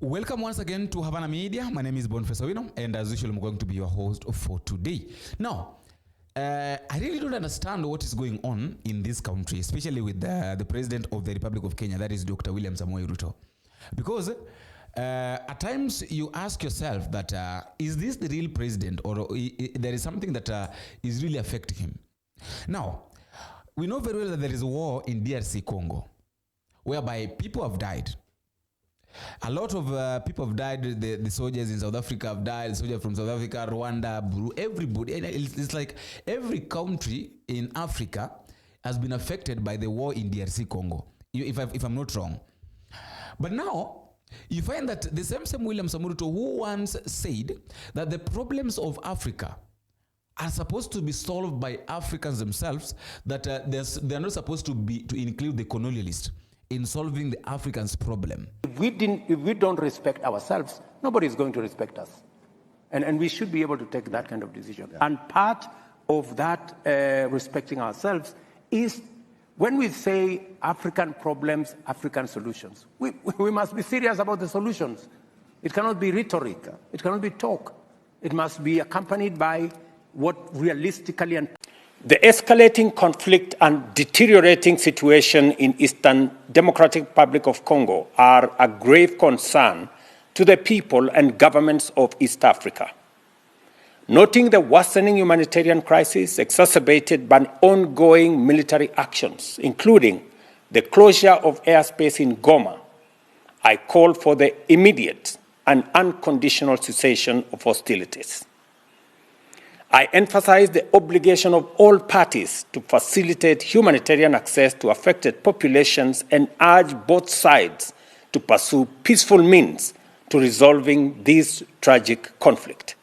Welcome once again to Havana Media. My name is Boniface Owino, and as usual, I'm going to be your host for today. Now, I really don't understand what is going on in this country, especially with the President of the Republic of Kenya, that is Dr. William Samoei Ruto. Because at times you ask yourself that, is this the real president, or there is something that is really affecting him? Now, we know very well that there is a war in DRC Congo, whereby people have died. A lot of people have died. The soldiers in South Africa have died. Soldiers from South Africa, Rwanda, Burundi, everybody. It's like every country in Africa has been affected by the war in DRC Congo, if I'm not wrong. But now, you find that the same William Samoei Ruto, who once said that the problems of Africa are supposed to be solved by Africans themselves, that they're not supposed to include the colonialists in solving the Africans' problem. If we don't respect ourselves, nobody is going to respect us. And we should be able to take that kind of decision. Yeah. And part of that respecting ourselves is when we say African problems, African solutions. We must be serious about the solutions. It cannot be rhetoric. It cannot be talk. It must be accompanied by what realistically and the escalating conflict and deteriorating situation in Eastern Democratic Republic of Congo are a grave concern to the people and governments of East Africa. Noting the worsening humanitarian crisis exacerbated by ongoing military actions, including the closure of airspace in Goma, I call for the immediate and unconditional cessation of hostilities. I emphasize the obligation of all parties to facilitate humanitarian access to affected populations and urge both sides to pursue peaceful means to resolving this tragic conflict.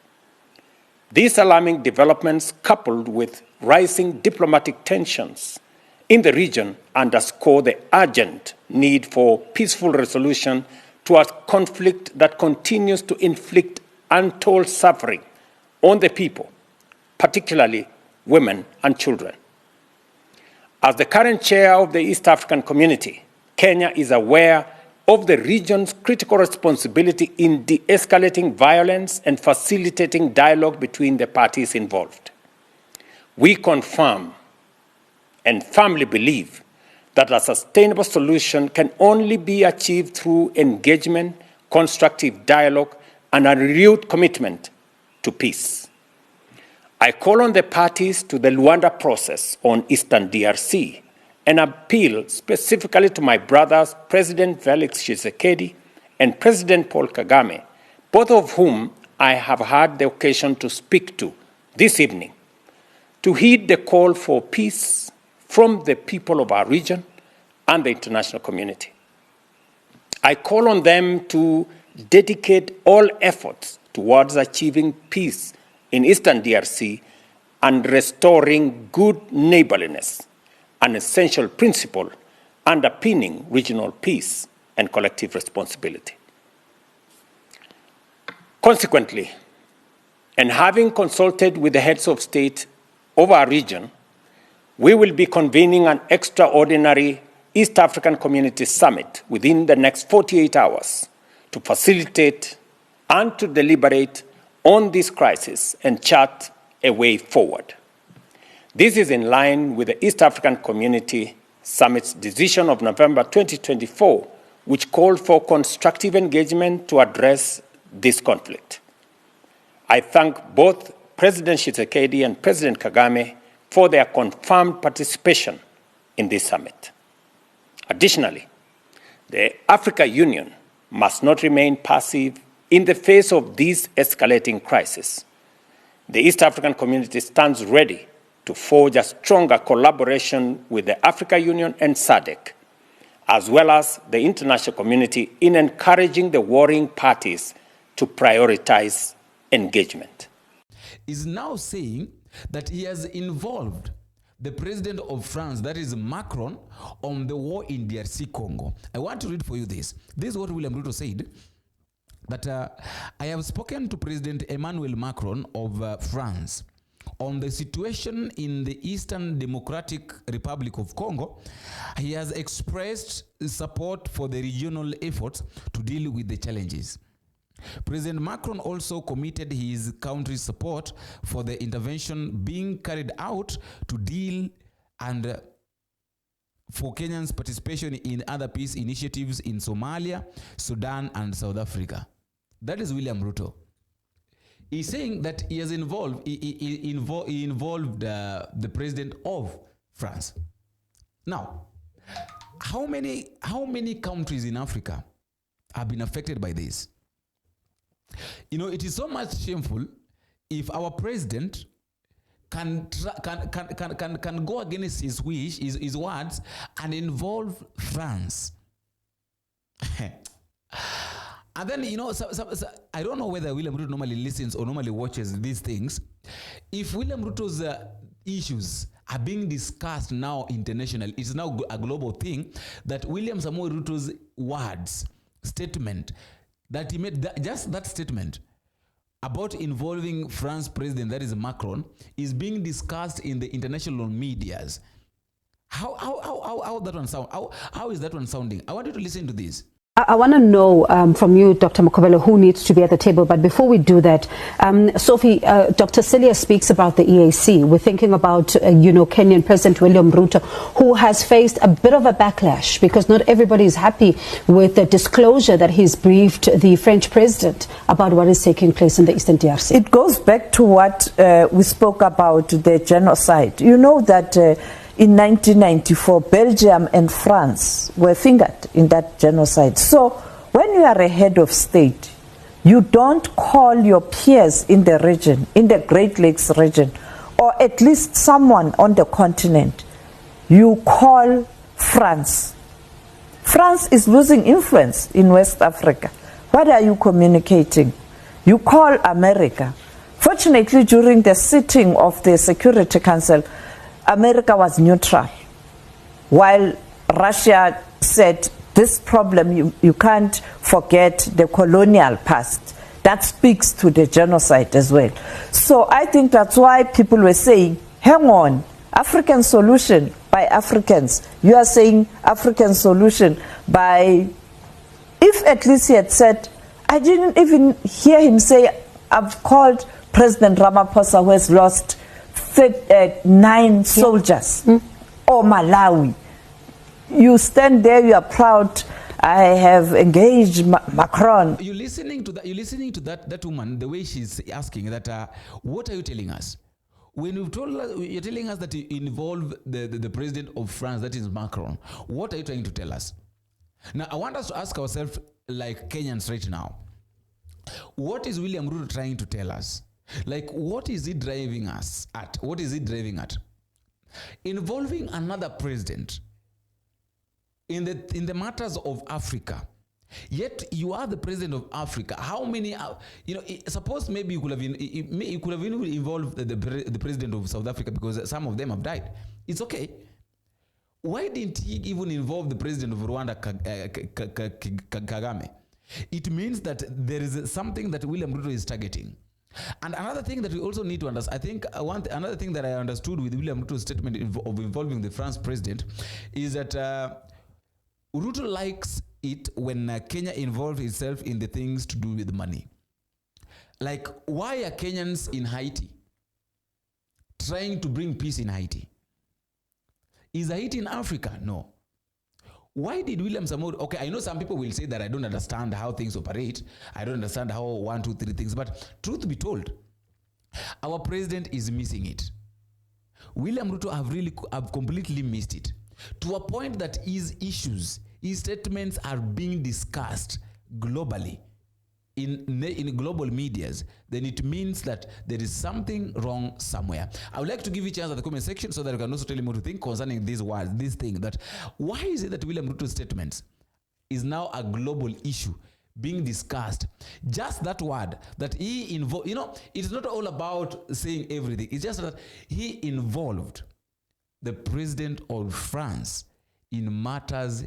These alarming developments, coupled with rising diplomatic tensions in the region, underscore the urgent need for peaceful resolution to a conflict that continues to inflict untold suffering on the people, particularly women and children. As the current chair of the East African Community, Kenya is aware of the region's critical responsibility in de-escalating violence and facilitating dialogue between the parties involved. We confirm and firmly believe that a sustainable solution can only be achieved through engagement, constructive dialogue, and a renewed commitment to peace. I call on the parties to the Luanda process on Eastern DRC and appeal specifically to my brothers, President Felix Tshisekedi and President Paul Kagame, both of whom I have had the occasion to speak to this evening, to heed the call for peace from the people of our region and the international community. I call on them to dedicate all efforts towards achieving peace in Eastern DRC and restoring good neighborliness, an essential principle underpinning regional peace and collective responsibility. Consequently, and having consulted with the heads of state of our region, we will be convening an extraordinary East African Community Summit within the next 48 hours to facilitate and to deliberate on this crisis and chart a way forward. This is in line with the East African Community Summit's decision of November 2024, which called for constructive engagement to address this conflict. I thank both President Tshisekedi and President Kagame for their confirmed participation in this summit. Additionally, the African Union must not remain passive in the face of this escalating crisis. The East African Community stands ready to forge a stronger collaboration with the African Union and SADC, as well as the international community in encouraging the warring parties to prioritize engagement. Is now saying that he has involved the president of France, that is Macron, on the war in DRC Congo. I want to read for you this. This is what William Ruto said. That I have spoken to President Emmanuel Macron of France on the situation in the Eastern Democratic Republic of Congo, he has expressed support for the regional efforts to deal with the challenges. President Macron also committed his country's support for the intervention being carried out to deal and for Kenyans' participation in other peace initiatives in Somalia, Sudan, and South Africa. That is William Ruto. He's saying that he has involved the president of France. Now, how many countries in Africa have been affected by this? You know, it is so much shameful if our president can go against his wish, his words, and involve France. And then, you know, I don't know whether William Ruto normally listens or normally watches these things. If William Ruto's issues are being discussed now internationally, it's now a global thing, that William Samoei Ruto's words, statement, that he made, just that statement about involving France president, that is Macron, is being discussed in the international medias. How that one sound? How is that one sounding? I want you to listen to this. I want to know from you, Dr. Mokobelo, who needs to be at the table. But before we do that, Sophie, Dr. Celia speaks about the EAC. We're thinking about, Kenyan President William Ruto, who has faced a bit of a backlash because not everybody is happy with the disclosure that he's briefed the French president about what is taking place in the Eastern DRC. It goes back to what we spoke about, the genocide. You know that in 1994, Belgium and France were fingered in that genocide. So when you are a head of state, you don't call your peers in the region, in the Great Lakes region, or at least someone on the continent. You call France. France is losing influence in West Africa. What are you communicating? You call America. Fortunately, during the sitting of the Security Council, America was neutral, while Russia said, this problem, you can't forget the colonial past. That speaks to the genocide as well. So I think that's why people were saying, hang on, African solution by Africans. You are saying African solution by, if at least he had said, I didn't even hear him say, I've called President Ramaphosa, who has lost 9 soldiers, or Malawi. You stand there, you are proud. I have engaged Macron. You're listening to that. You're listening to that woman, the way she's asking that. What are you telling us? When you've told us, you're telling us that you involve the president of France, that is Macron. What are you trying to tell us? Now, I want us to ask ourselves, like Kenyans right now, what is William Ruto trying to tell us? Like, what is he driving us at? What is he driving at? Involving another president in the matters of Africa. Yet you are the president of Africa. How many? Suppose maybe you could have even involved the president of South Africa, because some of them have died. It's okay. Why didn't he even involve the president of Rwanda, Kagame? It means that there is something that William Ruto is targeting. And another thing that we also need to understand, I think another thing that I understood with William Ruto's statement of involving the France president is that Ruto likes it when Kenya involves itself in the things to do with money. Like, why are Kenyans in Haiti trying to bring peace in Haiti? Is Haiti in Africa? No. Why did William Samoei? Okay, I know some people will say that I don't understand how things operate. I don't understand how 1, 2, 3 things. But truth be told, our president is missing it. William Ruto have completely missed it, to a point that his issues, his statements are being discussed globally in global medias. Then it means that there is something wrong somewhere. I would like to give you a chance at the comment section so that you can also tell me what you think concerning these words, this thing, that why is it that William Ruto's statements is now a global issue being discussed? Just that word that he involved, it's not all about saying everything. It's just that he involved the president of France in matters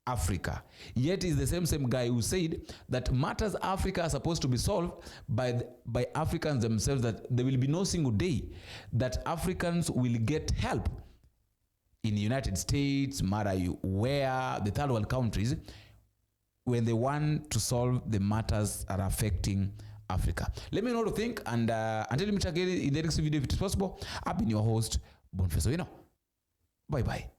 Africa. Yet is the same guy who said that matters Africa are supposed to be solved by Africans themselves, that there will be no single day that Africans will get help in the United States, where the third world countries, when they want to solve the matters that are affecting Africa. Let me know what you think, and until we meet again in the next video if it is possible, I've been your host, Boniface Owino. Bye bye.